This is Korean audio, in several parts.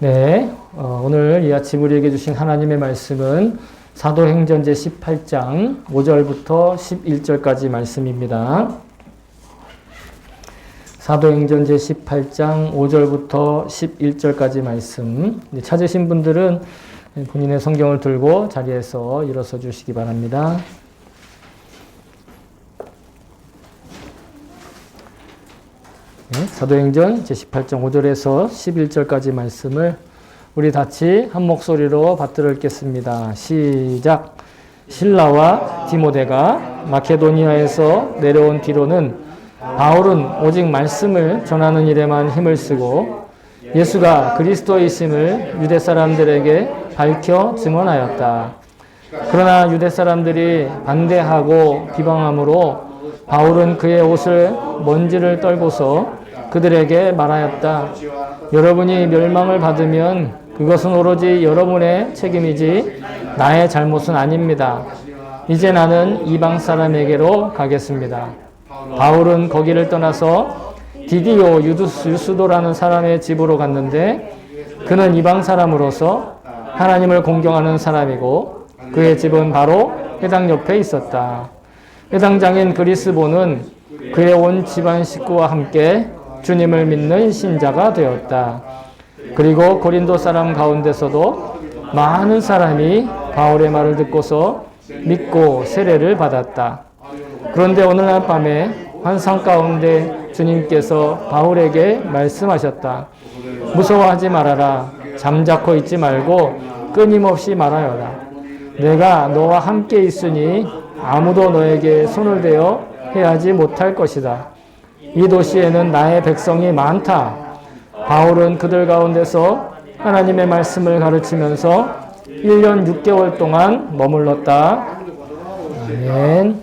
네, 오늘 이 아침 우리에게 주신 하나님의 말씀은 사도행전 제18장 5절부터 11절까지 말씀입니다. 사도행전 제18장 5절부터 11절까지 말씀. 찾으신 분들은 본인의 성경을 들고 자리에서 일어서 주시기 바랍니다. 네, 사도행전 제18장 5절에서 11절까지 말씀을 우리 같이 한 목소리로 받들어 읽겠습니다. 시작. 실라와 디모데가 마케도니아에서 내려온 뒤로는 바울은 오직 말씀을 전하는 일에만 힘을 쓰고 예수가 그리스도이심을 유대 사람들에게 밝혀 증언하였다. 그러나 유대 사람들이 반대하고 비방함으로 바울은 그의 옷을 먼지를 떨고서 그들에게 말하였다. 여러분이 멸망을 받으면 그것은 오로지 여러분의 책임이지 나의 잘못은 아닙니다. 이제 나는 이방 사람에게로 가겠습니다. 바울은 거기를 떠나서 디디오 유스도라는 사람의 집으로 갔는데 그는 이방 사람으로서 하나님을 공경하는 사람이고 그의 집은 바로 회당 옆에 있었다. 회당장인 그리스보는 그의 온 집안 식구와 함께 주님을 믿는 신자가 되었다. 그리고 고린도 사람 가운데서도 많은 사람이 바울의 말을 듣고서 믿고 세례를 받았다. 그런데 오늘날 밤에 환상 가운데 주님께서 바울에게 말씀하셨다. 무서워하지 말아라. 잠자코 있지 말고 끊임없이 말하여라. 내가 너와 함께 있으니 아무도 너에게 손을 대어 해하지 못할 것이다. 이 도시에는 나의 백성이 많다. 바울은 그들 가운데서 하나님의 말씀을 가르치면서 1년 6개월 동안 머물렀다. 아멘.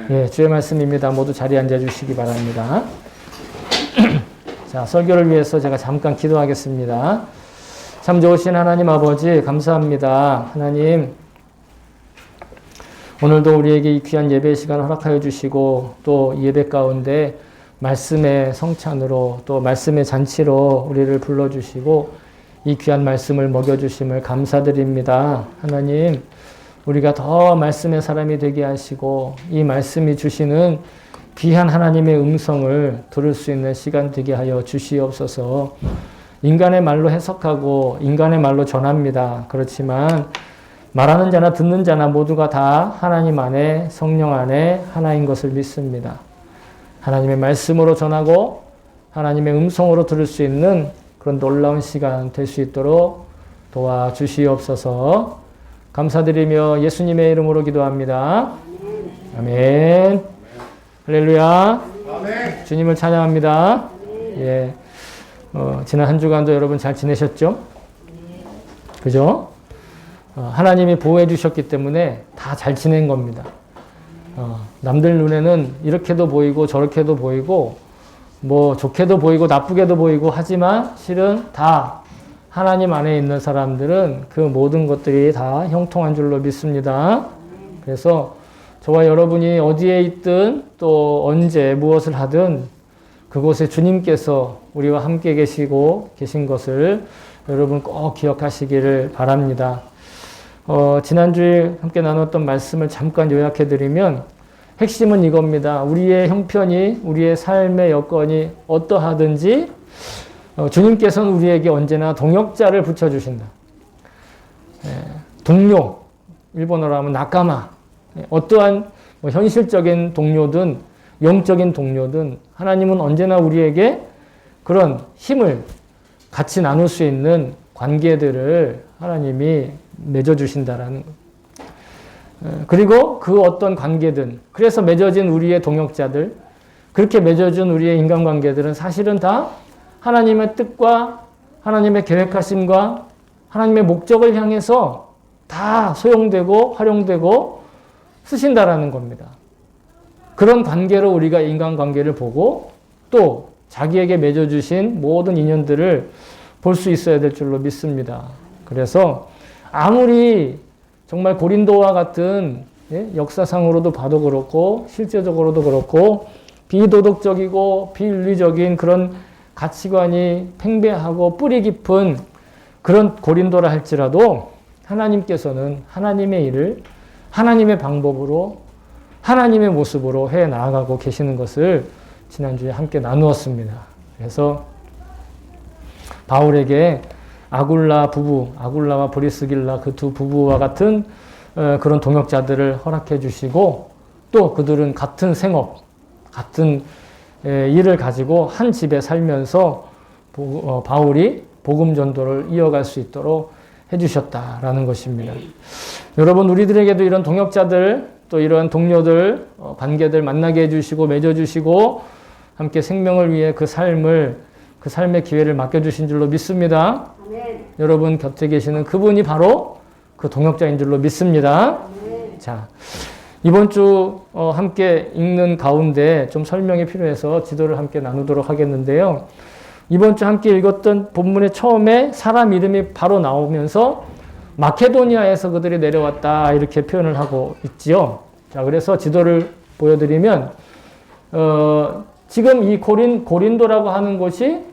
예, 주의 말씀입니다. 모두 자리에 앉아주시기 바랍니다. 자, 설교를 위해서 제가 잠깐 기도하겠습니다. 참 좋으신 하나님 아버지 감사합니다. 하나님 오늘도 우리에게 이 귀한 예배 시간 허락하여 주시고 또 예배 가운데 말씀의 성찬으로 또 말씀의 잔치로 우리를 불러주시고 이 귀한 말씀을 먹여주심을 감사드립니다. 하나님 우리가 더 말씀의 사람이 되게 하시고 이 말씀이 주시는 귀한 하나님의 음성을 들을 수 있는 시간 되게 하여 주시옵소서. 인간의 말로 해석하고 인간의 말로 전합니다. 그렇지만 말하는 자나 듣는 자나 모두가 다 하나님 안에 성령 안에 하나인 것을 믿습니다. 하나님의 말씀으로 전하고 하나님의 음성으로 들을 수 있는 그런 놀라운 시간 될 수 있도록 도와주시옵소서. 감사드리며 예수님의 이름으로 기도합니다. 아멘. 할렐루야. 아멘. 주님을 찬양합니다. 예. 지난 한 주간도 여러분 잘 지내셨죠? 그죠? 하나님이 보호해 주셨기 때문에 다 잘 지낸 겁니다. 남들 눈에는 이렇게도 보이고 저렇게도 보이고 뭐 좋게도 보이고 나쁘게도 보이고 하지만 실은 다 하나님 안에 있는 사람들은 그 모든 것들이 다 형통한 줄로 믿습니다. 그래서 저와 여러분이 어디에 있든 또 언제 무엇을 하든 그곳에 주님께서 우리와 함께 계신 것을 여러분 꼭 기억하시기를 바랍니다. 지난주에 함께 나눴던 말씀을 잠깐 요약해드리면 핵심은 이겁니다. 우리의 형편이, 우리의 삶의 여건이 어떠하든지 주님께서는 우리에게 언제나 동역자를 붙여주신다. 동료, 일본어로 하면 나까마. 어떠한 현실적인 동료든 영적인 동료든 하나님은 언제나 우리에게 그런 힘을 같이 나눌 수 있는 관계들을 하나님이 맺어주신다라는 것. 그리고 그 어떤 관계든 그래서 맺어진 우리의 동역자들 그렇게 맺어준 우리의 인간관계들은 사실은 다 하나님의 뜻과 하나님의 계획하심과 하나님의 목적을 향해서 다 소용되고 활용되고 쓰신다라는 겁니다. 그런 관계로 우리가 인간관계를 보고 또 자기에게 맺어주신 모든 인연들을 볼 수 있어야 될 줄로 믿습니다. 그래서 아무리 정말 고린도와 같은 역사상으로도 봐도 그렇고 실제적으로도 그렇고 비도덕적이고 비윤리적인 그런 가치관이 팽배하고 뿌리 깊은 그런 고린도라 할지라도 하나님께서는 하나님의 일을 하나님의 방법으로 하나님의 모습으로 해 나아가고 계시는 것을 지난주에 함께 나누었습니다. 그래서 바울에게 아굴라 부부, 아굴라와 브리스길라 그 두 부부와 같은 그런 동역자들을 허락해 주시고 또 그들은 같은 생업, 같은 일을 가지고 한 집에 살면서 바울이 복음 전도를 이어갈 수 있도록 해주셨다라는 것입니다. 여러분, 우리들에게도 이런 동역자들, 또 이런 동료들, 관계들 만나게 해주시고 맺어주시고 함께 생명을 위해 그 삶의 기회를 맡겨주신 줄로 믿습니다. 아멘. 여러분 곁에 계시는 그분이 바로 그 동역자인 줄로 믿습니다. 아멘. 자, 이번 주 함께 읽는 가운데 좀 설명이 필요해서 지도를 함께 나누도록 하겠는데요. 이번 주 함께 읽었던 본문의 처음에 사람 이름이 바로 나오면서 마케도니아에서 그들이 내려왔다 이렇게 표현을 하고 있지요. 자, 그래서 지도를 보여드리면 지금 이 고린도라고 하는 곳이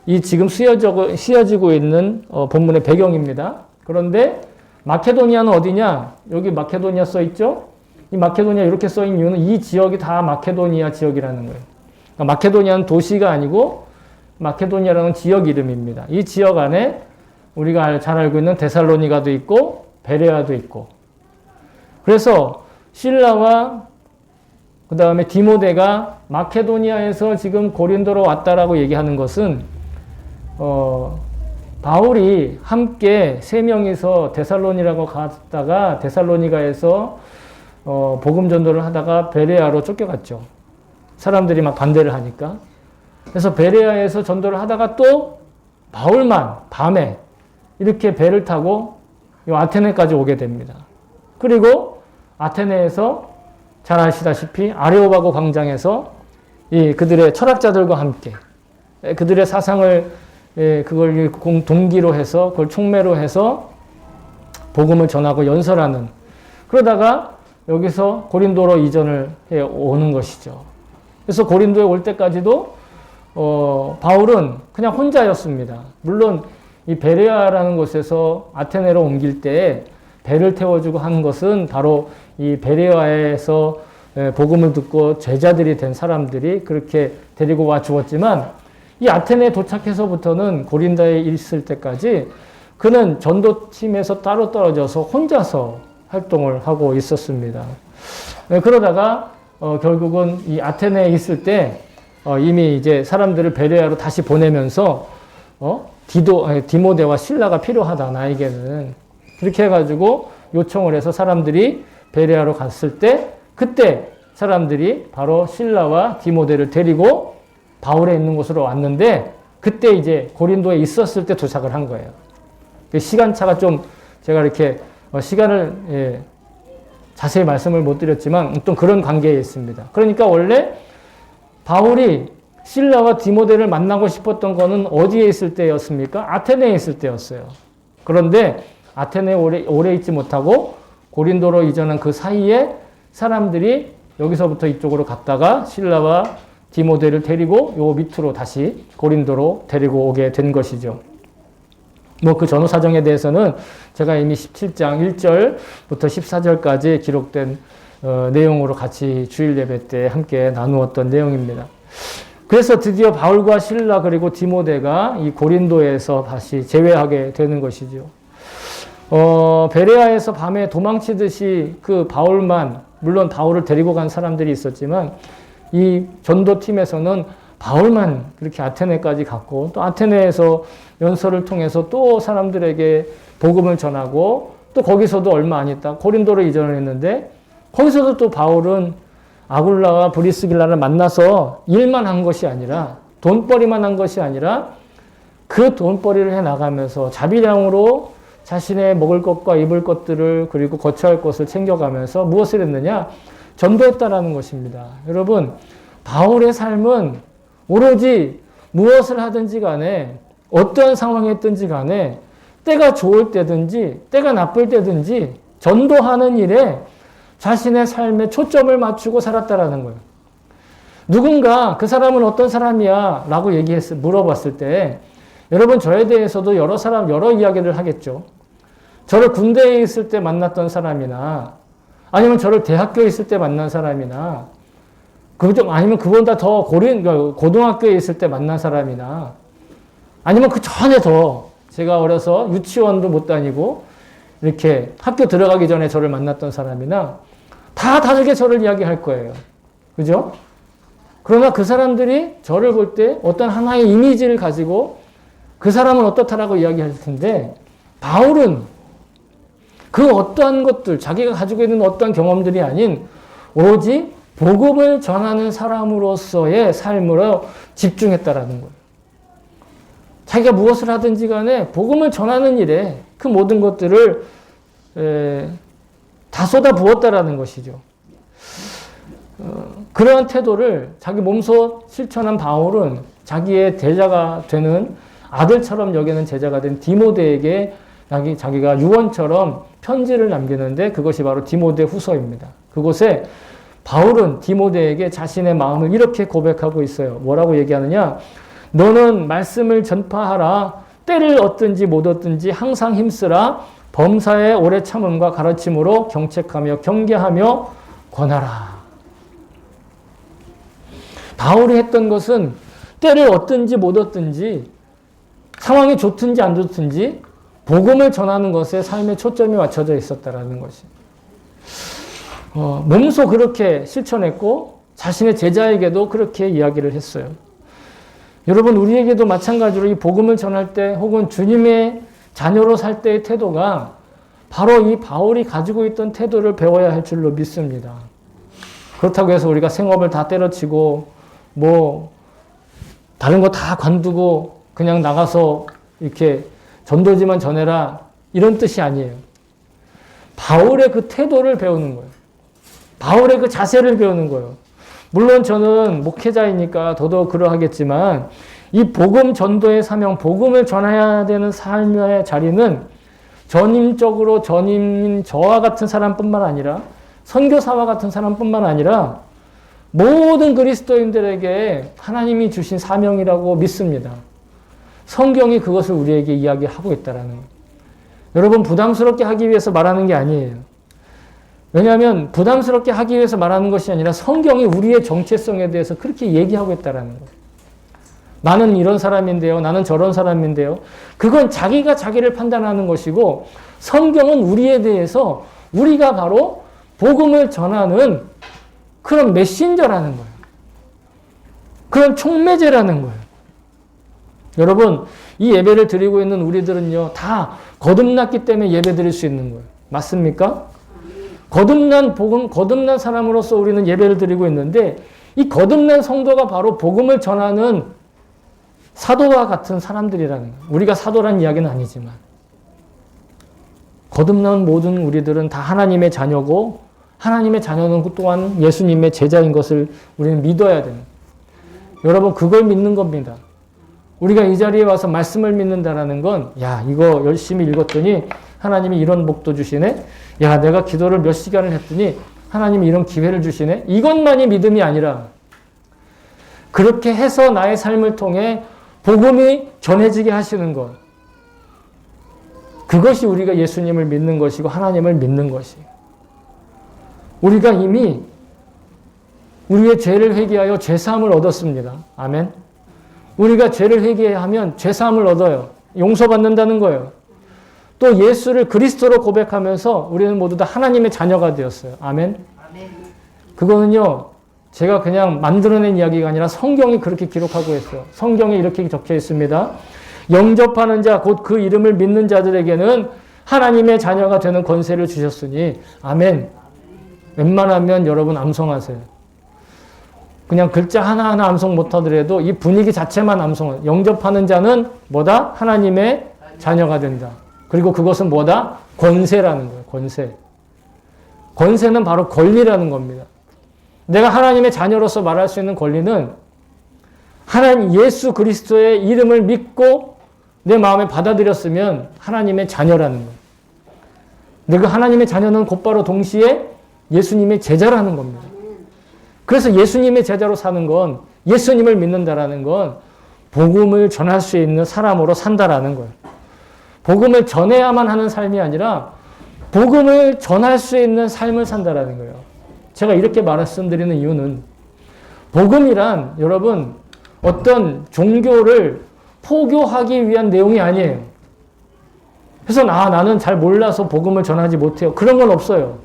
이 지금 쓰여지고 있는 본문의 배경입니다. 그런데 마케도니아는 어디냐? 여기 마케도니아 써 있죠? 이 마케도니아 이렇게 써 있는 이유는 이 지역이 다 마케도니아 지역이라는 거예요. 그러니까 마케도니아는 도시가 아니고 마케도니아라는 지역 이름입니다. 이 지역 안에 우리가 잘 알고 있는 데살로니가도 있고 베레아도 있고, 그래서 실라와 그 다음에 디모데가 마케도니아에서 지금 고린도로 왔다라고 얘기하는 것은 바울이 함께 세 명이서 데살로니라고 갔다가 데살로니가에서 복음 전도를 하다가 베레아로 쫓겨갔죠. 사람들이 막 반대를 하니까. 그래서 베레아에서 전도를 하다가 또 바울만 밤에 이렇게 배를 타고 아테네까지 오게 됩니다. 그리고 아테네에서 잘 아시다시피 아레오바고 광장에서 그들의 철학자들과 함께 그들의 사상을 그걸 동기로 해서 그걸 촉매로 해서 복음을 전하고 연설하는, 그러다가 여기서 고린도로 이전을 해 오는 것이죠. 그래서 고린도에 올 때까지도 바울은 그냥 혼자였습니다. 물론 이 베레아라는 곳에서 아테네로 옮길 때 배를 태워주고 하는 것은 바로 이 베레아에서 복음을 듣고 제자들이 된 사람들이 그렇게 데리고 와 주었지만, 이 아테네에 도착해서부터는 고린도에 있을 때까지 그는 전도팀에서 따로 떨어져서 혼자서 활동을 하고 있었습니다. 그러다가 결국은 이 아테네에 있을 때 이미 이제 사람들을 베레아로 다시 보내면서 디모데와 실라가 필요하다 나에게는, 그렇게 해가지고 요청을 해서 사람들이 베레아로 갔을 때 그때 사람들이 바로 실라와 디모데를 데리고 바울에 있는 곳으로 왔는데, 그때 이제 고린도에 있었을 때 도착을 한 거예요. 시간차가 좀 제가 이렇게 시간을 자세히 말씀을 못 드렸지만 또 그런 관계에 있습니다. 그러니까 원래 바울이 실라와 디모데를 만나고 싶었던 거는 어디에 있을 때였습니까? 아테네에 있을 때였어요. 그런데 아테네에 오래 있지 못하고 고린도로 이전한 그 사이에 사람들이 여기서부터 이쪽으로 갔다가 실라와 디모데를 데리고 요 밑으로 다시 고린도로 데리고 오게 된 것이죠. 뭐 그 전후 사정에 대해서는 제가 이미 17장 1절부터 14절까지 기록된 내용으로 같이 주일 예배 때 함께 나누었던 내용입니다. 그래서 드디어 바울과 실라 그리고 디모데가 이 고린도에서 다시 재회하게 되는 것이죠. 베레아에서 밤에 도망치듯이 그 바울만, 물론 바울을 데리고 간 사람들이 있었지만 이 전도팀에서는 바울만 그렇게 아테네까지 갔고, 또 아테네에서 연설을 통해서 또 사람들에게 복음을 전하고, 또 거기서도 얼마 안 있다 고린도로 이전을 했는데, 거기서도 또 바울은 아굴라와 브리스길라를 만나서 일만 한 것이 아니라, 돈벌이만 한 것이 아니라 그 돈벌이를 해 나가면서 자비량으로 자신의 먹을 것과 입을 것들을, 그리고 거처할 것을 챙겨가면서 무엇을 했느냐? 전도했다라는 것입니다. 여러분, 바울의 삶은 오로지 무엇을 하든지 간에, 어떠한 상황에 있든지 간에, 때가 좋을 때든지 때가 나쁠 때든지 전도하는 일에 자신의 삶에 초점을 맞추고 살았다라는 거예요. 누군가 그 사람은 어떤 사람이야? 라고 물어봤을 때 여러분 저에 대해서도 여러 사람 여러 이야기를 하겠죠. 저를 군대에 있을 때 만났던 사람이나 아니면 저를 대학교에 있을 때 만난 사람이나 아니면 그보다 더 고등학교에 있을 때 만난 사람이나 아니면 그 전에 더 제가 어려서 유치원도 못 다니고 이렇게 학교 들어가기 전에 저를 만났던 사람이나 다 다르게 저를 이야기할 거예요. 그죠? 그러나 그 사람들이 저를 볼 때 어떤 하나의 이미지를 가지고 그 사람은 어떻다라고 이야기할 텐데 바울은 그 어떠한 것들, 자기가 가지고 있는 어떠한 경험들이 아닌 오로지 복음을 전하는 사람으로서의 삶으로 집중했다라는 거예요. 자기가 무엇을 하든지 간에 복음을 전하는 일에 그 모든 것들을 다 쏟아 부었다라는 것이죠. 그러한 태도를 자기 몸소 실천한 바울은 자기의 제자가 되는 아들처럼 여기는 제자가 된 디모데에게 자기가 유언처럼 편지를 남기는데 그것이 바로 디모데 후서입니다. 그곳에 바울은 디모데에게 자신의 마음을 이렇게 고백하고 있어요. 뭐라고 얘기하느냐? 너는 말씀을 전파하라. 때를 얻든지 못 얻든지 항상 힘쓰라. 범사의 오래 참음과 가르침으로 경책하며 경계하며 권하라. 바울이 했던 것은 때를 얻든지 못 얻든지 상황이 좋든지 안 좋든지 복음을 전하는 것에 삶의 초점이 맞춰져 있었다라는 것이. 몸소 그렇게 실천했고 자신의 제자에게도 그렇게 이야기를 했어요. 여러분 우리에게도 마찬가지로 이 복음을 전할 때 혹은 주님의 자녀로 살 때의 태도가 바로 이 바울이 가지고 있던 태도를 배워야 할 줄로 믿습니다. 그렇다고 해서 우리가 생업을 다 때려치고 다른 거 다 관두고 그냥 나가서 이렇게 전도지만 전해라 이런 뜻이 아니에요. 바울의 그 태도를 배우는 거예요. 바울의 그 자세를 배우는 거예요. 물론 저는 목회자이니까 더더욱 그러하겠지만 이 복음 전도의 사명, 복음을 전해야 되는 삶의 자리는 전임적으로 전임인 저와 같은 사람뿐만 아니라 선교사와 같은 사람뿐만 아니라 모든 그리스도인들에게 하나님이 주신 사명이라고 믿습니다. 성경이 그것을 우리에게 이야기하고 있다는 거예요. 여러분 부담스럽게 하기 위해서 말하는 게 아니에요. 왜냐하면 부담스럽게 하기 위해서 말하는 것이 아니라 성경이 우리의 정체성에 대해서 그렇게 얘기하고 있다는 거예요. 나는 이런 사람인데요. 나는 저런 사람인데요. 그건 자기가 자기를 판단하는 것이고 성경은 우리에 대해서 우리가 바로 복음을 전하는 그런 메신저라는 거예요. 그런 촉매제라는 거예요. 여러분 이 예배를 드리고 있는 우리들은요. 다 거듭났기 때문에 예배 드릴 수 있는 거예요. 맞습니까? 거듭난 복음, 거듭난 사람으로서 우리는 예배를 드리고 있는데 이 거듭난 성도가 바로 복음을 전하는 사도와 같은 사람들이라는 거예요. 우리가 사도란 이야기는 아니지만 거듭난 모든 우리들은 다 하나님의 자녀고 하나님의 자녀는 또한 예수님의 제자인 것을 우리는 믿어야 됩니다. 여러분 그걸 믿는 겁니다. 우리가 이 자리에 와서 말씀을 믿는다는 건 이거 열심히 읽었더니 하나님이 이런 복도 주시네. 내가 기도를 몇 시간을 했더니 하나님이 이런 기회를 주시네. 이것만이 믿음이 아니라 그렇게 해서 나의 삶을 통해 복음이 전해지게 하시는 것. 그것이 우리가 예수님을 믿는 것이고 하나님을 믿는 것이에요. 우리가 이미 우리의 죄를 회개하여 죄사함을 얻었습니다. 아멘. 우리가 죄를 회개하면 죄사함을 얻어요. 용서받는다는 거예요. 또 예수를 그리스도로 고백하면서 우리는 모두 다 하나님의 자녀가 되었어요. 아멘. 그거는요. 제가 그냥 만들어낸 이야기가 아니라 성경이 그렇게 기록하고 있어요. 성경에 이렇게 적혀 있습니다. 영접하는 자, 곧 그 이름을 믿는 자들에게는 하나님의 자녀가 되는 권세를 주셨으니 아멘. 웬만하면 여러분 암송하세요. 그냥 글자 하나하나 암송 못하더라도 이 분위기 자체만 암송하세요. 영접하는 자는 뭐다? 하나님의 자녀가 된다. 그리고 그것은 뭐다? 권세라는 거예요. 권세. 권세는 바로 권리라는 겁니다. 내가 하나님의 자녀로서 말할 수 있는 권리는 하나님 예수 그리스도의 이름을 믿고 내 마음에 받아들였으면 하나님의 자녀라는 거예요. 내가 하나님의 자녀는 곧바로 동시에 예수님의 제자라는 겁니다. 그래서 예수님의 제자로 사는 건 예수님을 믿는다라는 건 복음을 전할 수 있는 사람으로 산다라는 거예요. 복음을 전해야만 하는 삶이 아니라 복음을 전할 수 있는 삶을 산다라는 거예요. 제가 이렇게 말씀드리는 이유는 복음이란 여러분 어떤 종교를 포교하기 위한 내용이 아니에요. 그래서 나는 잘 몰라서 복음을 전하지 못해요. 그런 건 없어요.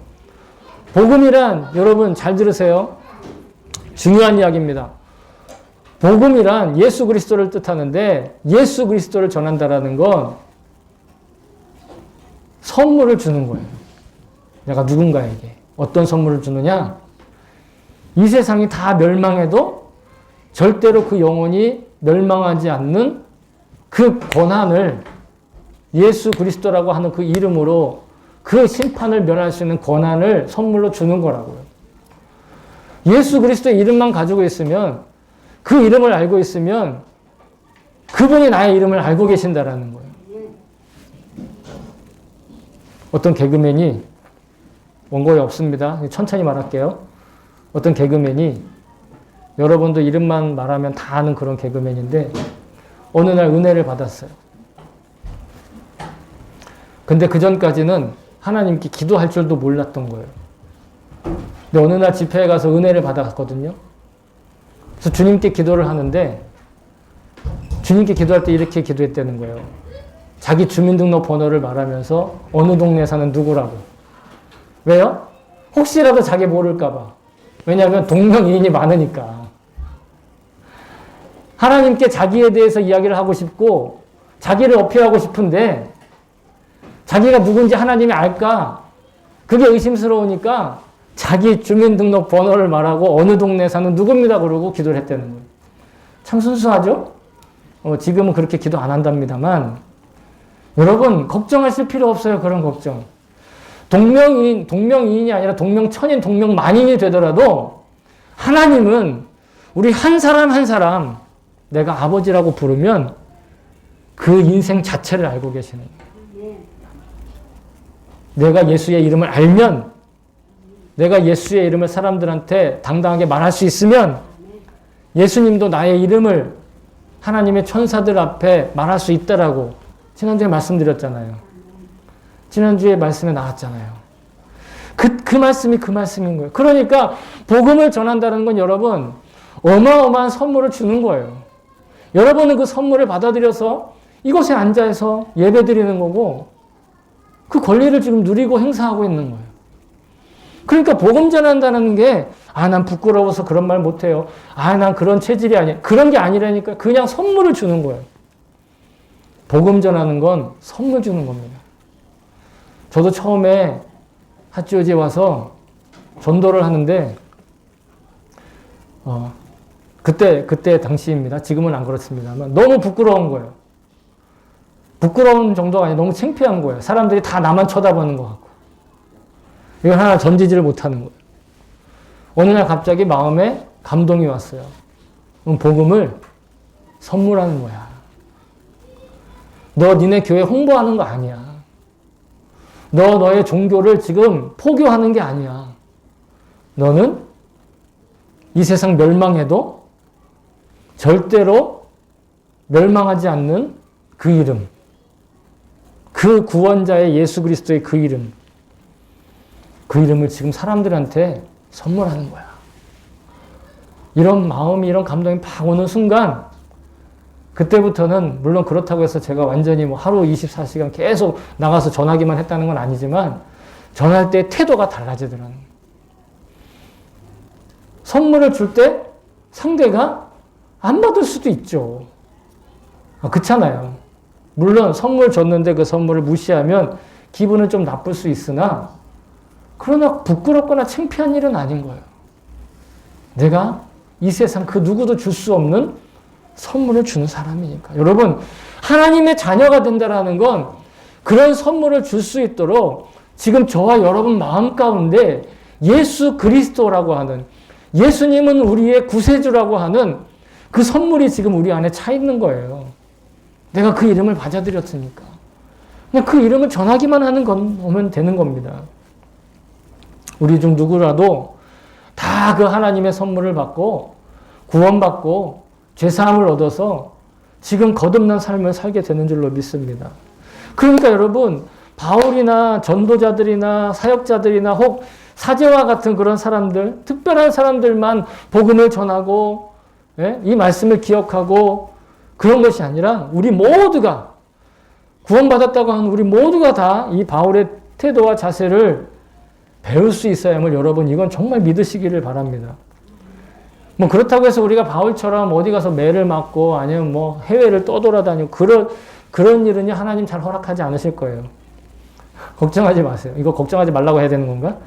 복음이란 여러분 잘 들으세요. 중요한 이야기입니다. 복음이란 예수 그리스도를 뜻하는데 예수 그리스도를 전한다라는 건 선물을 주는 거예요. 내가 누군가에게 어떤 선물을 주느냐? 이 세상이 다 멸망해도 절대로 그 영혼이 멸망하지 않는 그 권한을 예수 그리스도라고 하는 그 이름으로 그 심판을 면할 수 있는 권한을 선물로 주는 거라고요. 예수 그리스도의 이름만 가지고 있으면 그 이름을 알고 있으면 그분이 나의 이름을 알고 계신다라는 거예요. 어떤 개그맨이 원고에 없습니다. 천천히 말할게요. 어떤 개그맨이 여러분도 이름만 말하면 다 아는 그런 개그맨인데 어느 날 은혜를 받았어요. 근데 그 전까지는 하나님께 기도할 줄도 몰랐던 거예요. 근데 어느 날 집회에 가서 은혜를 받았거든요. 그래서 주님께 기도를 하는데 주님께 기도할 때 이렇게 기도했다는 거예요. 자기 주민등록번호를 말하면서 어느 동네에 사는 누구라고. 왜요? 혹시라도 자기 모를까 봐. 왜냐하면 동명이인이 많으니까. 하나님께 자기에 대해서 이야기를 하고 싶고 자기를 어필하고 싶은데 자기가 누군지 하나님이 알까? 그게 의심스러우니까 자기 주민등록번호를 말하고 어느 동네에 사는 누굽니다 그러고 기도를 했다는 거예요. 참 순수하죠? 지금은 그렇게 기도 안 한답니다만 여러분 걱정하실 필요 없어요. 그런 걱정. 동명이인이 아니라 동명천인, 동명만인이 되더라도 하나님은 우리 한 사람 한 사람 내가 아버지라고 부르면 그 인생 자체를 알고 계시는 거예요. 내가 예수의 이름을 알면 내가 예수의 이름을 사람들한테 당당하게 말할 수 있으면 예수님도 나의 이름을 하나님의 천사들 앞에 말할 수 있다라고 지난주에 말씀드렸잖아요. 지난주에 말씀에 나왔잖아요. 그 말씀이 그 말씀인 거예요. 그러니까 복음을 전한다는 건 여러분 어마어마한 선물을 주는 거예요. 여러분은 그 선물을 받아들여서 이곳에 앉아서 예배 드리는 거고 그 권리를 지금 누리고 행사하고 있는 거예요. 그러니까 복음 전한다는 게 난 부끄러워서 그런 말 못해요. 난 그런 체질이 아니야. 그런 게 아니라니까 그냥 선물을 주는 거예요. 복음 전하는 건 선물 주는 겁니다. 저도 처음에 핫지오지에 와서 전도를 하는데 그때 당시입니다. 지금은 안 그렇습니다만 너무 부끄러운 거예요. 부끄러운 정도가 아니라 너무 창피한 거예요. 사람들이 다 나만 쳐다보는 것 같고. 이걸 하나 던지지를 못하는 거예요. 어느 날 갑자기 마음에 감동이 왔어요. 복음을 선물하는 거야. 너 니네 교회 홍보하는 거 아니야. 너의 종교를 지금 포교하는 게 아니야. 너는 이 세상 멸망해도 절대로 멸망하지 않는 그 이름. 그 구원자의 예수 그리스도의 그 이름. 그 이름을 지금 사람들한테 선물하는 거야. 이런 마음이, 이런 감동이 팍 오는 순간 그때부터는 물론 그렇다고 해서 제가 완전히 하루 24시간 계속 나가서 전하기만 했다는 건 아니지만 전할 때 태도가 달라지더라는 거예요. 선물을 줄 때 상대가 안 받을 수도 있죠. 그렇잖아요. 물론 선물 줬는데 그 선물을 무시하면 기분은 좀 나쁠 수 있으나 그러나 부끄럽거나 창피한 일은 아닌 거예요. 내가 이 세상 그 누구도 줄 수 없는 선물을 주는 사람이니까. 여러분, 하나님의 자녀가 된다라는 건 그런 선물을 줄 수 있도록 지금 저와 여러분 마음 가운데 예수 그리스도라고 하는 예수님은 우리의 구세주라고 하는 그 선물이 지금 우리 안에 차 있는 거예요. 내가 그 이름을 받아들였으니까. 그냥 그 이름을 전하기만 오면 되는 겁니다. 우리 중 누구라도 다 그 하나님의 선물을 받고 구원받고 죄사함을 얻어서 지금 거듭난 삶을 살게 되는 줄로 믿습니다. 그러니까 여러분, 바울이나 전도자들이나 사역자들이나 혹 사제와 같은 그런 사람들, 특별한 사람들만 복음을 전하고 이 말씀을 기억하고 그런 것이 아니라 우리 모두가, 구원받았다고 하는 우리 모두가 다 이 바울의 태도와 자세를 배울 수 있어야만, 여러분 이건 정말 믿으시기를 바랍니다. 뭐 그렇다고 해서 우리가 바울처럼 어디 가서 매를 맞고 아니면 뭐 해외를 떠돌아다니고 그런 일은요, 하나님 잘 허락하지 않으실 거예요. 걱정하지 마세요. 이거 걱정하지 말라고 해야 되는 건가?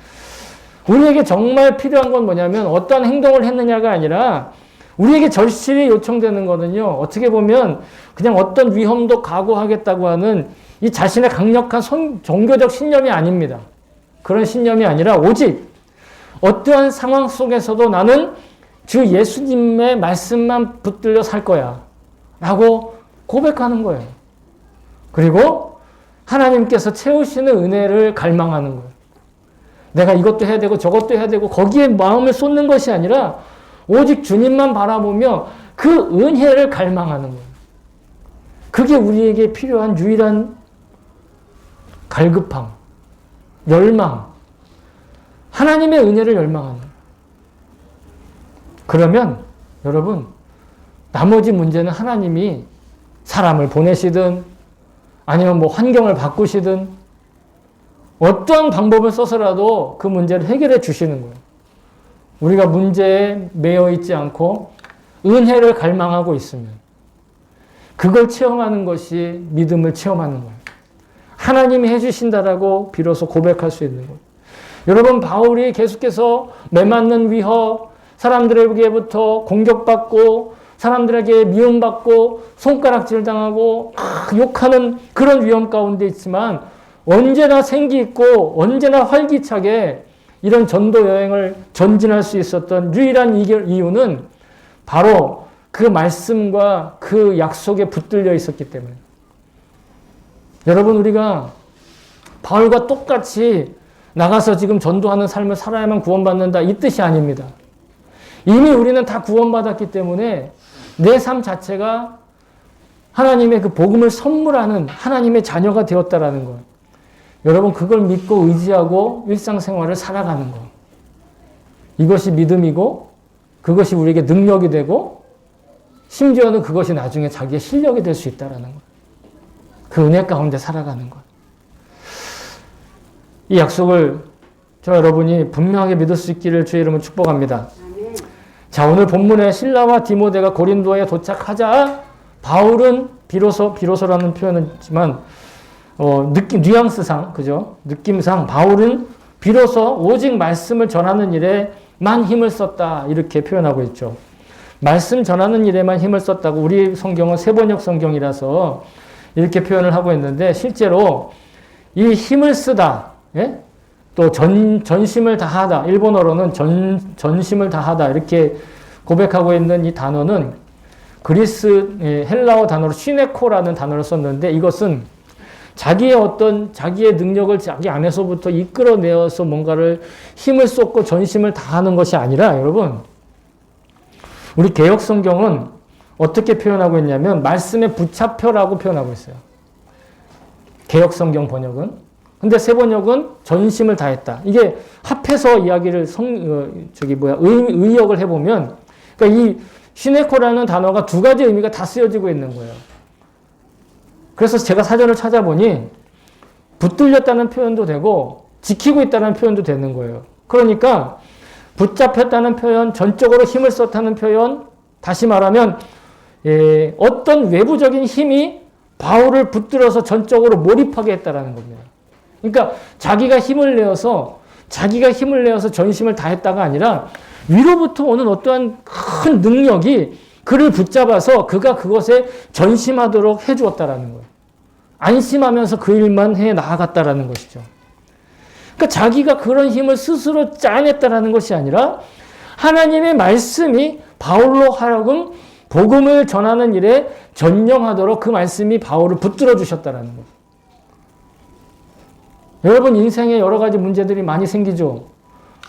우리에게 정말 필요한 건 뭐냐면 어떤 행동을 했느냐가 아니라 우리에게 절실히 요청되는 거는요, 어떻게 보면 그냥 어떤 위험도 각오하겠다고 하는 이 자신의 강력한 종교적 신념이 아닙니다. 그런 신념이 아니라 오직 어떠한 상황 속에서도 나는 주 예수님의 말씀만 붙들려 살 거야 라고 고백하는 거예요. 그리고 하나님께서 채우시는 은혜를 갈망하는 거예요. 내가 이것도 해야 되고 저것도 해야 되고 거기에 마음을 쏟는 것이 아니라 오직 주님만 바라보며 그 은혜를 갈망하는 거예요. 그게 우리에게 필요한 유일한 갈급함, 열망, 하나님의 은혜를 열망하는 거예요. 그러면 여러분, 나머지 문제는 하나님이 사람을 보내시든 아니면 뭐 환경을 바꾸시든 어떠한 방법을 써서라도 그 문제를 해결해 주시는 거예요. 우리가 문제에 매여 있지 않고 은혜를 갈망하고 있으면 그걸 체험하는 것이 믿음을 체험하는 거예요. 하나님이 해주신다라고 비로소 고백할 수 있는 거예요. 여러분, 바울이 계속해서 매맞는 위협, 사람들에게부터 공격받고 사람들에게 미움받고 손가락질 당하고 욕하는 그런 위험 가운데 있지만 언제나 생기 있고 언제나 활기차게 이런 전도 여행을 전진할 수 있었던 유일한 이유는 바로 그 말씀과 그 약속에 붙들려 있었기 때문에. 여러분, 우리가 바울과 똑같이 나가서 지금 전도하는 삶을 살아야만 구원받는다, 이 뜻이 아닙니다. 이미 우리는 다 구원받았기 때문에 내 삶 자체가 하나님의 그 복음을 선물하는 하나님의 자녀가 되었다라는 것. 여러분, 그걸 믿고 의지하고 일상생활을 살아가는 것. 이것이 믿음이고 그것이 우리에게 능력이 되고 심지어는 그것이 나중에 자기의 실력이 될 수 있다는 것. 그 은혜 가운데 살아가는 것. 이 약속을 저 여러분이 분명하게 믿을 수 있기를 주의 이름으로 축복합니다. 자, 오늘 본문에 실라와 디모데가 고린도에 도착하자 바울은 비로소라는 표현은 있지만 뉘앙스상, 그죠? 느낌상 바울은 비로소 오직 말씀을 전하는 일에만 힘을 썼다, 이렇게 표현하고 있죠. 말씀 전하는 일에만 힘을 썼다고 우리 성경은 세번역 성경이라서 이렇게 표현을 하고 있는데, 실제로 이 힘을 쓰다, 예? 또 전심을 다하다, 일본어로는 전심을 다하다 이렇게 고백하고 있는 이 단어는 그리스 헬라어 단어로 시네코라는 단어를 썼는데, 이것은 자기의 능력을 자기 안에서부터 이끌어내어서 뭔가를 힘을 쏟고 전심을 다하는 것이 아니라, 여러분, 우리 개역 성경은 어떻게 표현하고 있냐면 말씀에 붙잡혀라고 표현하고 있어요. 개역 성경 번역은. 근데 세 번역은 전심을 다했다. 이게 합해서 이야기를 의역을 해보면, 그러니까 이 시네코라는 단어가 두 가지 의미가 다 쓰여지고 있는 거예요. 그래서 제가 사전을 찾아보니 붙들렸다는 표현도 되고 지키고 있다는 표현도 되는 거예요. 그러니까 붙잡혔다는 표현, 전적으로 힘을 썼다는 표현, 다시 말하면 어떤 외부적인 힘이 바울을 붙들어서 전적으로 몰입하게 했다라는 겁니다. 그러니까 자기가 힘을 내어서 전심을 다했다가 아니라 위로부터 오는 어떠한 큰 능력이 그를 붙잡아서 그가 그것에 전심하도록 해주었다라는 거예요. 안심하면서 그 일만 해 나아갔다라는 것이죠. 그러니까 자기가 그런 힘을 스스로 짜냈다라는 것이 아니라 하나님의 말씀이 바울로 하여금 복음을 전하는 일에 전념하도록 그 말씀이 바울을 붙들어 주셨다라는 거예요. 여러분, 인생에 여러 가지 문제들이 많이 생기죠.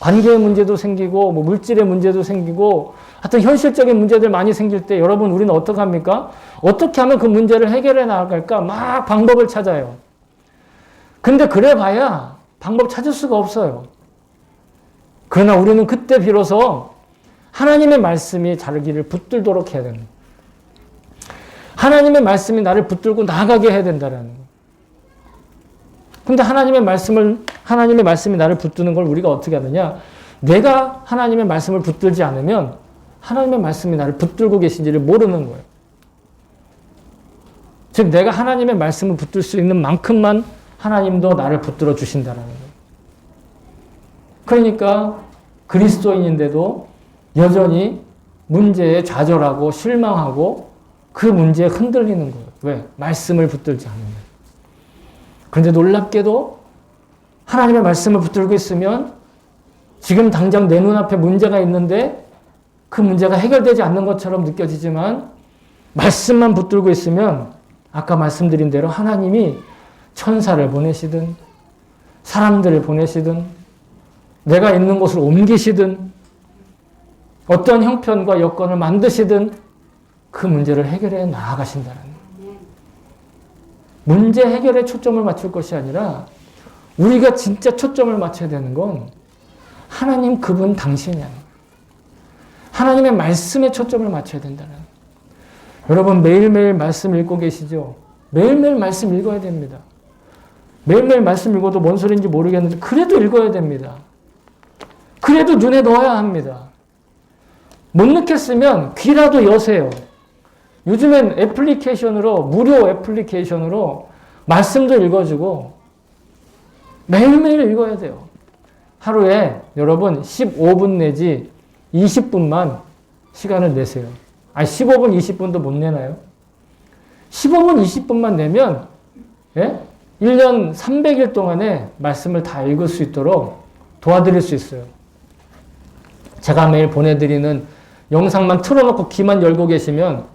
관계의 문제도 생기고 뭐 물질의 문제도 생기고 하여튼 현실적인 문제들 많이 생길 때 여러분 우리는 어떻게 합니까? 어떻게 하면 그 문제를 해결해 나갈까? 막 방법을 찾아요. 근데 그래 봐야 방법 찾을 수가 없어요. 그러나 우리는 그때 비로소 하나님의 말씀이 자기를 붙들도록 해야 되는 거예요. 하나님의 말씀이 나를 붙들고 나가게 해야 된다는 거예요. 근데 하나님의 말씀이 나를 붙드는 걸 우리가 어떻게 하느냐? 내가 하나님의 말씀을 붙들지 않으면 하나님의 말씀이 나를 붙들고 계신지를 모르는 거예요. 즉 내가 하나님의 말씀을 붙들 수 있는 만큼만 하나님도 나를 붙들어 주신다는 거예요. 그러니까 그리스도인인데도 여전히 문제에 좌절하고 실망하고 그 문제에 흔들리는 거예요. 왜? 말씀을 붙들지 않으면. 그런데 놀랍게도 하나님의 말씀을 붙들고 있으면 지금 당장 내 눈앞에 문제가 있는데 그 문제가 해결되지 않는 것처럼 느껴지지만 말씀만 붙들고 있으면 아까 말씀드린 대로 하나님이 천사를 보내시든 사람들을 보내시든 내가 있는 곳을 옮기시든 어떤 형편과 여건을 만드시든 그 문제를 해결해 나아가신다는 거예요. 문제 해결에 초점을 맞출 것이 아니라 우리가 진짜 초점을 맞춰야 되는 건 하나님 그분 당신이야. 하나님의 말씀에 초점을 맞춰야 된다는 거예요. 여러분 매일매일 말씀 읽고 계시죠? 매일매일 말씀 읽어야 됩니다. 매일매일 말씀 읽어도 뭔 소리인지 모르겠는데 그래도 읽어야 됩니다. 그래도 눈에 넣어야 합니다. 못 넣겠으면 귀라도 여세요. 요즘엔 애플리케이션으로 무료 애플리케이션으로 말씀도 읽어주고 매일매일 읽어야 돼요. 하루에 여러분 15분 내지 20분만 시간을 내세요. 15분, 20분도 못 내나요? 15분, 20분만 내면 1년 300일 동안에 말씀을 다 읽을 수 있도록 도와드릴 수 있어요. 제가 매일 보내드리는 영상만 틀어놓고 귀만 열고 계시면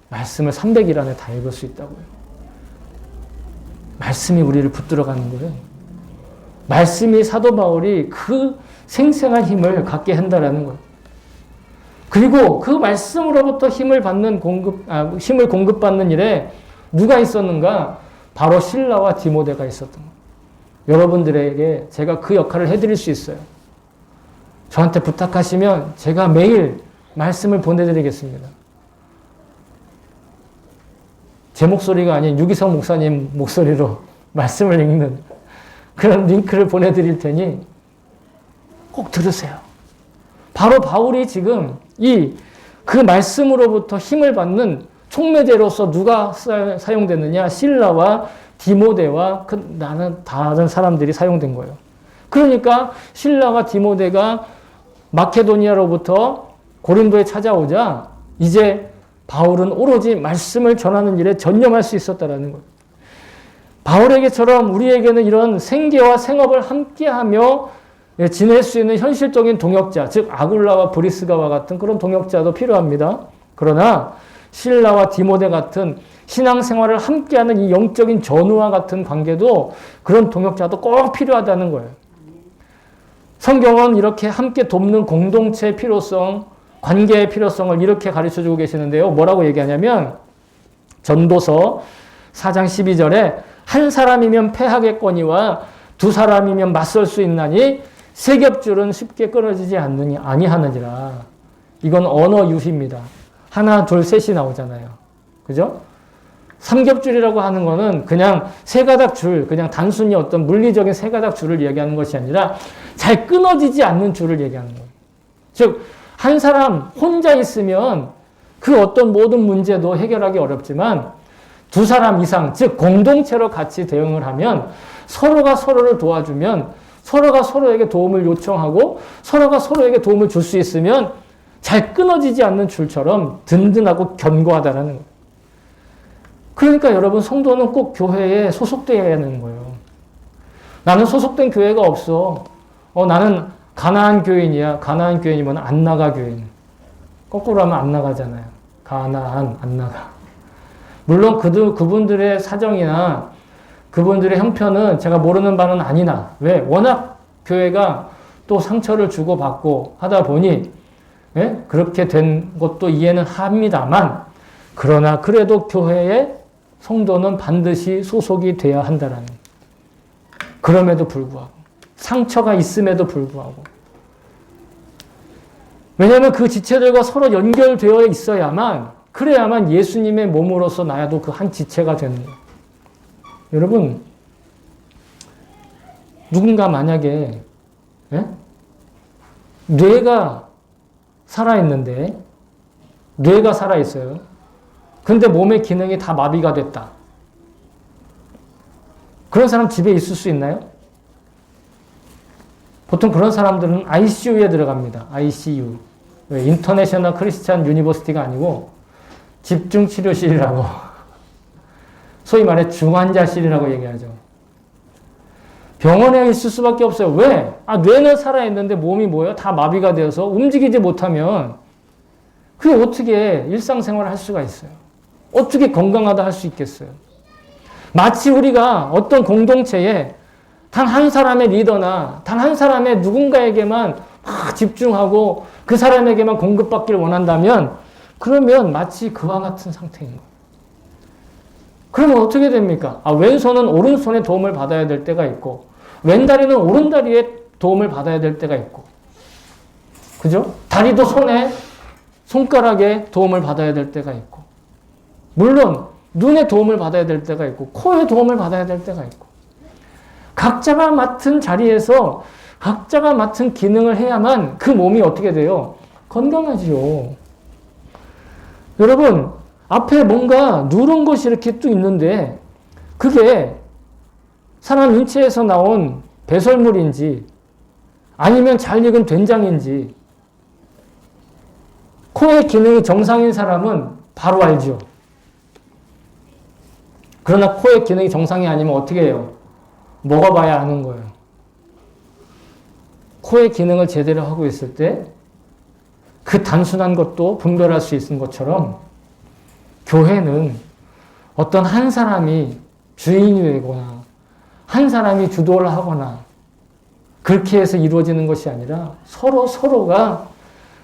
말씀을 300일 안에 다 읽을 수 있다고요. 말씀이 우리를 붙들어가는 거예요. 말씀이 사도 바울이 그 생생한 힘을 갖게 한다라는 거예요. 그리고 그 말씀으로부터 힘을 공급받는 일에 누가 있었는가? 바로 실라와 디모데가 있었던 거예요. 여러분들에게 제가 그 역할을 해드릴 수 있어요. 저한테 부탁하시면 제가 매일 말씀을 보내드리겠습니다. 제 목소리가 아닌 유기성 목사님 목소리로 말씀을 읽는 그런 링크를 보내드릴 테니 꼭 들으세요. 바로 바울이 지금 그 말씀으로부터 힘을 받는 촉매제로서 누가 사용됐느냐? 실라와 디모데와 다른 사람들이 사용된 거예요. 그러니까 실라와 디모데가 마케도니아로부터 고린도에 찾아오자 이제 바울은 오로지 말씀을 전하는 일에 전념할 수 있었다라는 거예요. 바울에게처럼 우리에게는 이런 생계와 생업을 함께하며 지낼 수 있는 현실적인 동역자, 즉 아굴라와 브리스가와 같은 그런 동역자도 필요합니다. 그러나 실라와 디모데 같은 신앙생활을 함께하는 이 영적인 전우와 같은 관계도 그런 동역자도 꼭 필요하다는 거예요. 성경은 이렇게 함께 돕는 공동체의 필요성, 관계의 필요성을 이렇게 가르쳐주고 계시는데요. 뭐라고 얘기하냐면 전도서 4장 12절에 한 사람이면 패하겠거니와 두 사람이면 맞설 수 있나니 세 겹줄은 쉽게 끊어지지 아니하느니라. 이건 언어 유희입니다. 하나, 둘, 셋이 나오잖아요. 그죠? 삼겹줄이라고 하는 거는 그냥 세 가닥 줄, 그냥 단순히 어떤 물리적인 세 가닥 줄을 얘기하는 것이 아니라 잘 끊어지지 않는 줄을 얘기하는 거예요. 즉, 한 사람 혼자 있으면 그 어떤 모든 문제도 해결하기 어렵지만 두 사람 이상, 즉 공동체로 같이 대응을 하면 서로가 서로를 도와주면 서로가 서로에게 도움을 요청하고 서로가 서로에게 도움을 줄 수 있으면 잘 끊어지지 않는 줄처럼 든든하고 견고하다는 거예요. 그러니까 여러분 성도는 꼭 교회에 소속되어야 하는 거예요. 나는 소속된 교회가 없어. 나는 가나안 교인이야. 가나안 교인이면 안 나가 교인. 거꾸로 하면 안 나가잖아요. 가나안, 안 나가. 물론 그분들의 사정이나 그분들의 형편은 제가 모르는 바는 아니나 왜? 워낙 교회가 또 상처를 주고받고 하다 보니 예? 그렇게 된 것도 이해는 합니다만 그러나 그래도 교회의 성도는 반드시 소속이 돼야 한다라는 그럼에도 불구하고 상처가 있음에도 불구하고 왜냐하면 그 지체들과 서로 연결되어 있어야만 그래야만 예수님의 몸으로서 나야도 그 한 지체가 되는 거예요. 여러분 누군가 만약에 예? 뇌가 살아있는데 뇌가 살아있어요. 근데 몸의 기능이 다 마비가 됐다. 그런 사람 집에 있을 수 있나요? 보통 그런 사람들은 ICU에 들어갑니다. ICU. 인터내셔널 크리스찬 유니버시티가 아니고 집중치료실이라고 소위 말해 중환자실이라고 얘기하죠. 병원에 있을 수밖에 없어요. 왜? 뇌는 살아있는데 몸이 뭐예요? 다 마비가 되어서 움직이지 못하면 그게 어떻게 일상생활을 할 수가 있어요? 어떻게 건강하다 할 수 있겠어요? 마치 우리가 어떤 공동체에 단 한 사람의 리더나 단 한 사람의 누군가에게만 막 집중하고 그 사람에게만 공급받기를 원한다면 그러면 마치 그와 같은 상태인 거예요. 그러면 어떻게 됩니까? 왼손은 오른손의 도움을 받아야 될 때가 있고 왼다리는 오른다리의 도움을 받아야 될 때가 있고 그죠? 다리도 손가락에 도움을 받아야 될 때가 있고 물론 눈의 도움을 받아야 될 때가 있고 코의 도움을 받아야 될 때가 있고 각자가 맡은 자리에서 각자가 맡은 기능을 해야만 그 몸이 어떻게 돼요? 건강하지요. 여러분 앞에 뭔가 누런 것이 이렇게 또 있는데 그게 사람 인체에서 나온 배설물인지 아니면 잘 익은 된장인지 코의 기능이 정상인 사람은 바로 알죠. 그러나 코의 기능이 정상이 아니면 어떻게 해요? 먹어봐야 아는 거예요. 코의 기능을 제대로 하고 있을 때 그 단순한 것도 분별할 수 있는 것처럼 교회는 어떤 한 사람이 주인이 되거나 한 사람이 주도를 하거나 그렇게 해서 이루어지는 것이 아니라 서로가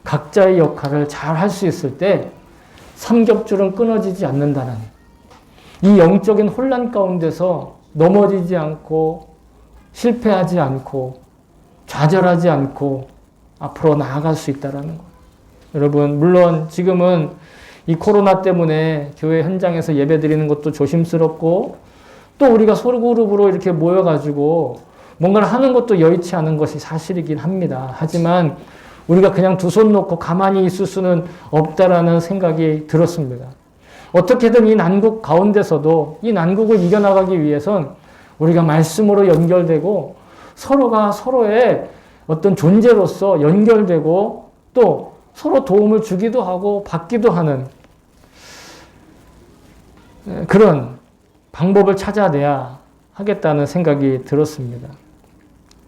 각자의 역할을 잘 할 수 있을 때 삼겹줄은 끊어지지 않는다는 이 영적인 혼란 가운데서 넘어지지 않고 실패하지 않고 좌절하지 않고 앞으로 나아갈 수 있다는 거예요. 여러분 물론 지금은 이 코로나 때문에 교회 현장에서 예배 드리는 것도 조심스럽고 또 우리가 소그룹으로 이렇게 모여가지고 뭔가를 하는 것도 여의치 않은 것이 사실이긴 합니다. 하지만 우리가 그냥 두 손 놓고 가만히 있을 수는 없다라는 생각이 들었습니다. 어떻게든 이 난국 가운데서도 이 난국을 이겨나가기 위해선 우리가 말씀으로 연결되고 서로가 서로의 어떤 존재로서 연결되고 또 서로 도움을 주기도 하고 받기도 하는 그런 방법을 찾아내야 하겠다는 생각이 들었습니다.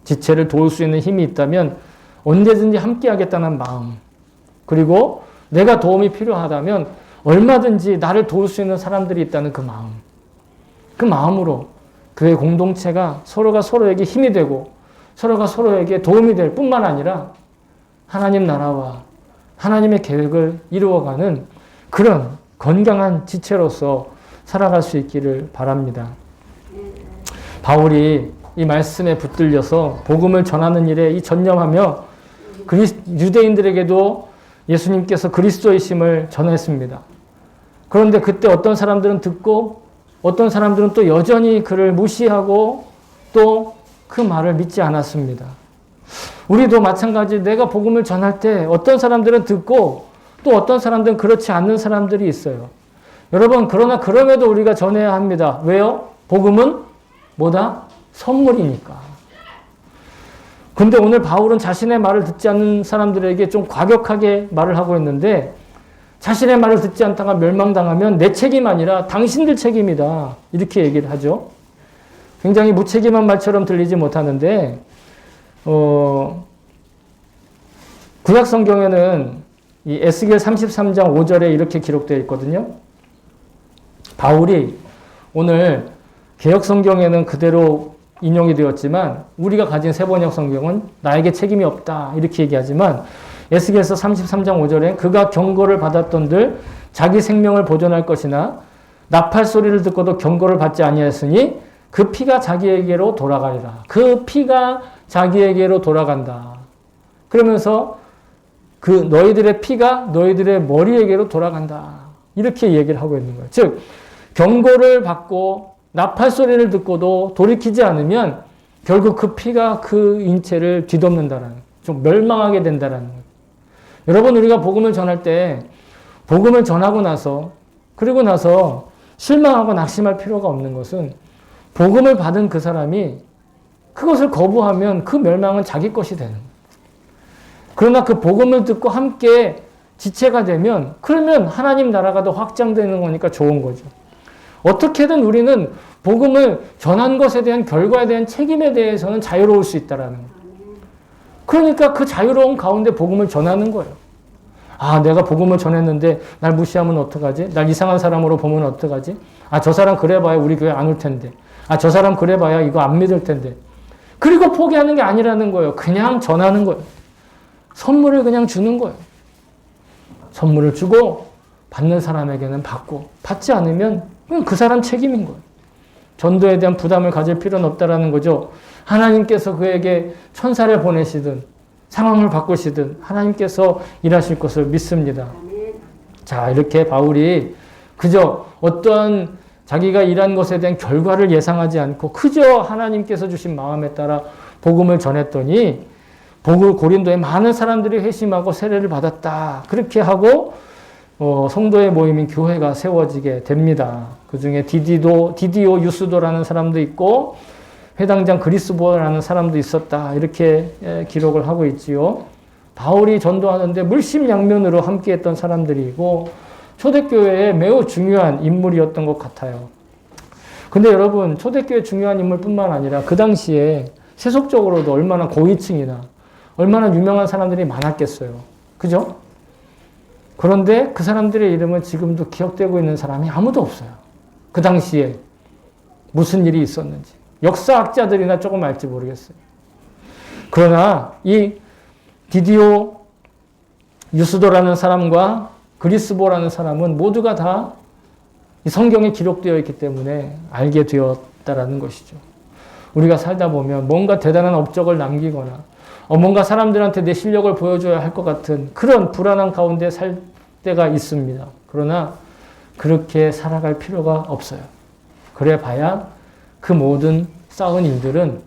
지체를 도울 수 있는 힘이 있다면 언제든지 함께 하겠다는 마음 그리고 내가 도움이 필요하다면 얼마든지 나를 도울 수 있는 사람들이 있다는 그 마음으로 교회 공동체가 서로가 서로에게 힘이 되고 서로가 서로에게 도움이 될 뿐만 아니라 하나님 나라와 하나님의 계획을 이루어가는 그런 건강한 지체로서 살아갈 수 있기를 바랍니다. 바울이 이 말씀에 붙들려서 복음을 전하는 일에 이 전념하며 유대인들에게도 예수님께서 그리스도이심을 전했습니다. 그런데 그때 어떤 사람들은 듣고 어떤 사람들은 또 여전히 그를 무시하고 또 그 말을 믿지 않았습니다. 우리도 마찬가지 내가 복음을 전할 때 어떤 사람들은 듣고 또 어떤 사람들은 그렇지 않는 사람들이 있어요. 여러분 그러나 그럼에도 우리가 전해야 합니다. 왜요? 복음은 뭐다? 선물이니까. 근데 오늘 바울은 자신의 말을 듣지 않는 사람들에게 좀 과격하게 말을 하고 있는데 자신의 말을 듣지 않다가 멸망당하면 내 책임 아니라 당신들 책임이다. 이렇게 얘기를 하죠. 굉장히 무책임한 말처럼 들리지 못하는데 구약 성경에는 이 에스겔 33장 5절에 이렇게 기록되어 있거든요. 바울이 오늘 개역 성경에는 그대로 인용이 되었지만 우리가 가진 세번역 성경은 나에게 책임이 없다 이렇게 얘기하지만 에스겔서 33장 5절에 그가 경고를 받았던들 자기 생명을 보존할 것이나 나팔 소리를 듣고도 경고를 받지 아니하였으니 그 피가 자기에게로 돌아가리라. 그 피가 자기에게로 돌아간다. 그러면서 그 너희들의 피가 너희들의 머리에게로 돌아간다. 이렇게 얘기를 하고 있는 거예요. 즉 경고를 받고 나팔 소리를 듣고도 돌이키지 않으면 결국 그 피가 그 인체를 뒤덮는다라는 거예요. 좀 멸망하게 된다라는 거예요. 여러분 우리가 복음을 전할 때 복음을 전하고 나서 그리고 나서 실망하고 낙심할 필요가 없는 것은 복음을 받은 그 사람이 그것을 거부하면 그 멸망은 자기 것이 되는 거예요. 그러나 그 복음을 듣고 함께 지체가 되면 그러면 하나님 나라가 더 확장되는 거니까 좋은 거죠. 어떻게든 우리는 복음을 전한 것에 대한 결과에 대한 책임에 대해서는 자유로울 수 있다라는 거예요. 그러니까 그 자유로운 가운데 복음을 전하는 거예요. 아, 내가 복음을 전했는데 날 무시하면 어떡하지? 날 이상한 사람으로 보면 어떡하지? 아, 저 사람 그래봐야 우리 교회 안 올 텐데. 아, 저 사람 그래봐야 이거 안 믿을 텐데. 그리고 포기하는 게 아니라는 거예요. 그냥 전하는 거예요. 선물을 그냥 주는 거예요. 선물을 주고 받는 사람에게는 받고 받지 않으면 그냥 그 사람 책임인 거예요. 전도에 대한 부담을 가질 필요는 없다라는 거죠. 하나님께서 그에게 천사를 보내시든 상황을 바꾸시든 하나님께서 일하실 것을 믿습니다. 자, 이렇게 바울이 그저 어떠한 자기가 일한 것에 대한 결과를 예상하지 않고 그저 하나님께서 주신 마음에 따라 복음을 전했더니 고린도에 많은 사람들이 회심하고 세례를 받았다. 그렇게 하고 성도의 모임인 교회가 세워지게 됩니다. 그 중에 디디오 유스도라는 사람도 있고 회당장 그리스보라는 사람도 있었다. 이렇게 기록을 하고 있지요. 바울이 전도하는데 물심양면으로 함께했던 사람들이고 초대교회에 매우 중요한 인물이었던 것 같아요. 근데 여러분 초대교회 중요한 인물뿐만 아니라 그 당시에 세속적으로도 얼마나 고위층이나 얼마나 유명한 사람들이 많았겠어요. 그죠? 그런데 그 사람들의 이름은 지금도 기억되고 있는 사람이 아무도 없어요. 그 당시에 무슨 일이 있었는지. 역사학자들이나 조금 알지 모르겠어요. 그러나 이 디디오 유스도라는 사람과 그리스보라는 사람은 모두가 다 이 성경에 기록되어 있기 때문에 알게 되었다라는 것이죠. 우리가 살다 보면 뭔가 대단한 업적을 남기거나 뭔가 사람들한테 내 실력을 보여줘야 할 것 같은 그런 불안한 가운데 살 때가 있습니다. 그러나 그렇게 살아갈 필요가 없어요. 그래 봐야 그 모든 쌓은 일들은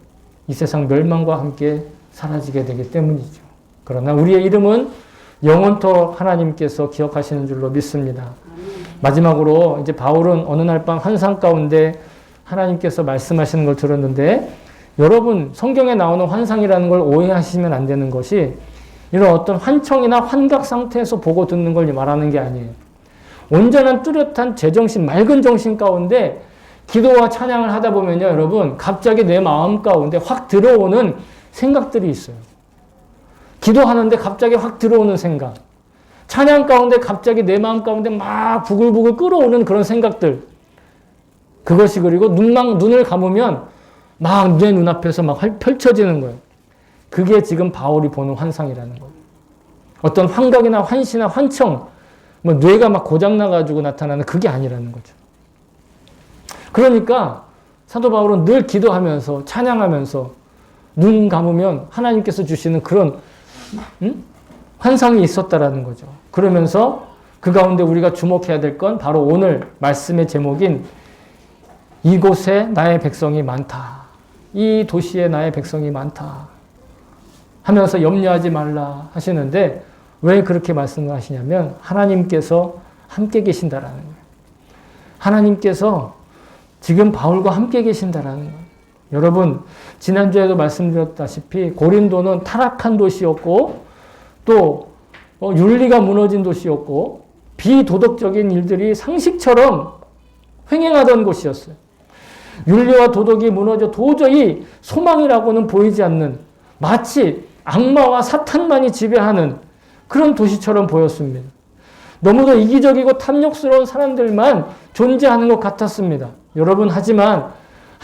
이 세상 멸망과 함께 사라지게 되기 때문이죠. 그러나 우리의 이름은 영원토록 하나님께서 기억하시는 줄로 믿습니다. 마지막으로 이제 바울은 어느 날 밤 환상 가운데 하나님께서 말씀하시는 걸 들었는데 여러분 성경에 나오는 환상이라는 걸 오해하시면 안 되는 것이 이런 어떤 환청이나 환각 상태에서 보고 듣는 걸 말하는 게 아니에요. 온전한 뚜렷한 제정신, 맑은 정신 가운데 기도와 찬양을 하다 보면요, 여러분, 갑자기 내 마음 가운데 확 들어오는 생각들이 있어요. 기도하는데 갑자기 확 들어오는 생각. 찬양 가운데 갑자기 내 마음 가운데 막 부글부글 끓어오는 그런 생각들. 그것이 그리고 눈을 감으면 막 내 눈앞에서 막 펼쳐지는 거예요. 그게 지금 바울이 보는 환상이라는 거예요. 어떤 환각이나 환시나 환청, 뇌가 막 고장나가지고 나타나는 그게 아니라는 거죠. 그러니까 사도 바울은 늘 기도하면서 찬양하면서 눈 감으면 하나님께서 주시는 그런 환상이 있었다라는 거죠. 그러면서 그 가운데 우리가 주목해야 될 건 바로 오늘 말씀의 제목인 이곳에 나의 백성이 많다. 이 도시에 나의 백성이 많다. 하면서 염려하지 말라 하시는데 왜 그렇게 말씀하시냐면 하나님께서 함께 계신다라는 거예요. 하나님께서 지금 바울과 함께 계신다라는 거예요. 여러분 지난주에도 말씀드렸다시피 고린도는 타락한 도시였고 또 윤리가 무너진 도시였고 비도덕적인 일들이 상식처럼 횡행하던 곳이었어요. 윤리와 도덕이 무너져 도저히 소망이라고는 보이지 않는 마치 악마와 사탄만이 지배하는 그런 도시처럼 보였습니다. 너무도 이기적이고 탐욕스러운 사람들만 존재하는 것 같았습니다. 여러분 하지만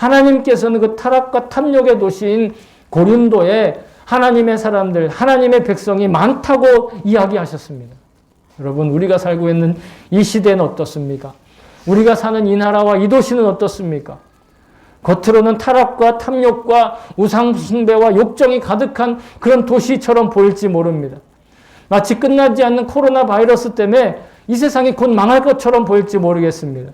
하나님께서는 그 타락과 탐욕의 도시인 고린도에 하나님의 사람들, 하나님의 백성이 많다고 이야기하셨습니다. 여러분, 우리가 살고 있는 이 시대는 어떻습니까? 우리가 사는 이 나라와 이 도시는 어떻습니까? 겉으로는 타락과 탐욕과 우상숭배와 욕정이 가득한 그런 도시처럼 보일지 모릅니다. 마치 끝나지 않는 코로나 바이러스 때문에 이 세상이 곧 망할 것처럼 보일지 모르겠습니다.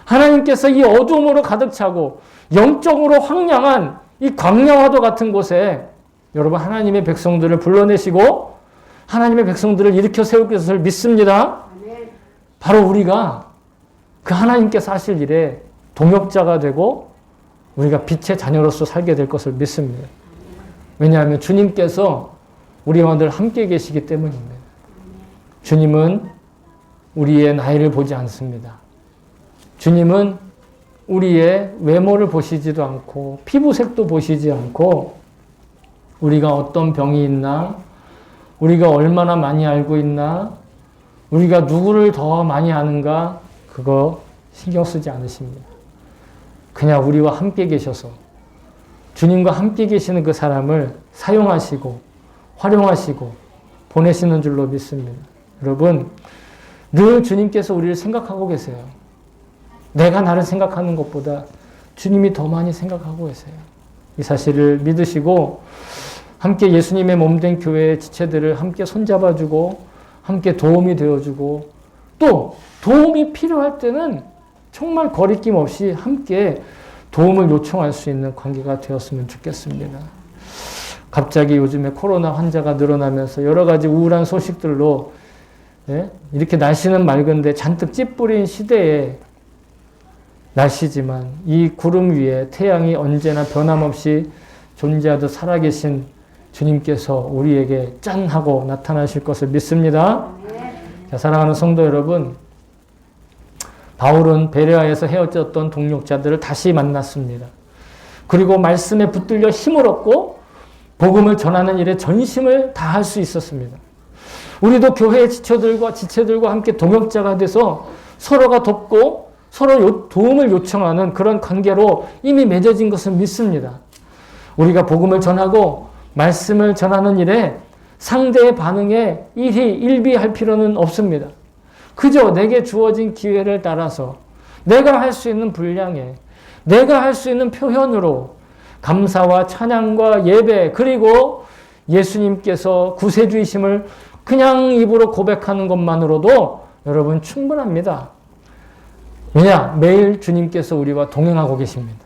하나님께서 이 어둠으로 가득 차고 영적으로 황량한 이 광야와도 같은 곳에 여러분 하나님의 백성들을 불러내시고 하나님의 백성들을 일으켜 세울 것을 믿습니다. 바로 우리가 그 하나님께서 하실 일에 동역자가 되고 우리가 빛의 자녀로서 살게 될 것을 믿습니다. 왜냐하면 주님께서 우리와 늘 함께 계시기 때문입니다. 주님은 우리의 나이를 보지 않습니다. 주님은 우리의 외모를 보시지도 않고 피부색도 보시지 않고 우리가 어떤 병이 있나, 우리가 얼마나 많이 알고 있나, 우리가 누구를 더 많이 아는가 그거 신경 쓰지 않으십니다. 그냥 우리와 함께 계셔서 주님과 함께 계시는 그 사람을 사용하시고 활용하시고 보내시는 줄로 믿습니다. 여러분, 늘 주님께서 우리를 생각하고 계세요. 내가 나를 생각하는 것보다 주님이 더 많이 생각하고 계세요. 이 사실을 믿으시고 함께 예수님의 몸된 교회의 지체들을 함께 손잡아주고 함께 도움이 되어주고 또 도움이 필요할 때는 정말 거리낌 없이 함께 도움을 요청할 수 있는 관계가 되었으면 좋겠습니다. 갑자기 요즘에 코로나 환자가 늘어나면서 여러 가지 우울한 소식들로 이렇게 날씨는 맑은데 잔뜩 찌뿌린 시대에 날씨지만 이 구름 위에 태양이 언제나 변함없이 존재하듯 살아계신 주님께서 우리에게 짠 하고 나타나실 것을 믿습니다. 자, 사랑하는 성도 여러분, 바울은 베레아에서 헤어졌던 동역자들을 다시 만났습니다. 그리고 말씀에 붙들려 힘을 얻고 복음을 전하는 일에 전심을 다할 수 있었습니다. 우리도 교회의 지체들과 함께 동역자가 돼서 서로가 돕고 서로 도움을 요청하는 그런 관계로 이미 맺어진 것을 믿습니다. 우리가 복음을 전하고 말씀을 전하는 일에 상대의 반응에 일비할 필요는 없습니다. 그저 내게 주어진 기회를 따라서 내가 할 수 있는 분량에 내가 할 수 있는 표현으로 감사와 찬양과 예배 그리고 예수님께서 구세주이심을 그냥 입으로 고백하는 것만으로도 여러분 충분합니다. 왜냐? 매일 주님께서 우리와 동행하고 계십니다.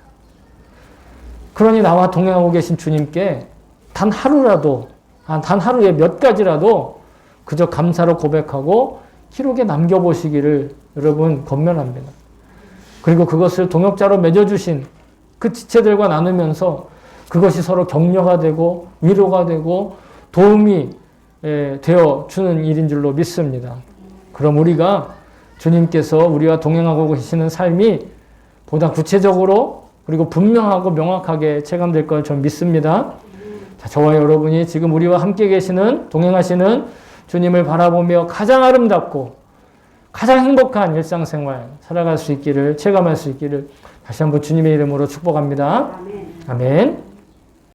그러니 나와 동행하고 계신 주님께 단 하루라도, 단 하루에 몇 가지라도 그저 감사로 고백하고 기록에 남겨보시기를 여러분 권면합니다. 그리고 그것을 동역자로 맺어주신 그 지체들과 나누면서 그것이 서로 격려가 되고 위로가 되고 도움이 되어주는 일인 줄로 믿습니다. 그럼 우리가 주님께서 우리와 동행하고 계시는 삶이 보다 구체적으로 그리고 분명하고 명확하게 체감될 걸 전 믿습니다. 자, 저와 여러분이 지금 우리와 함께 계시는 동행하시는 주님을 바라보며 가장 아름답고 가장 행복한 일상생활 살아갈 수 있기를 체감할 수 있기를 다시 한번 주님의 이름으로 축복합니다. 아멘.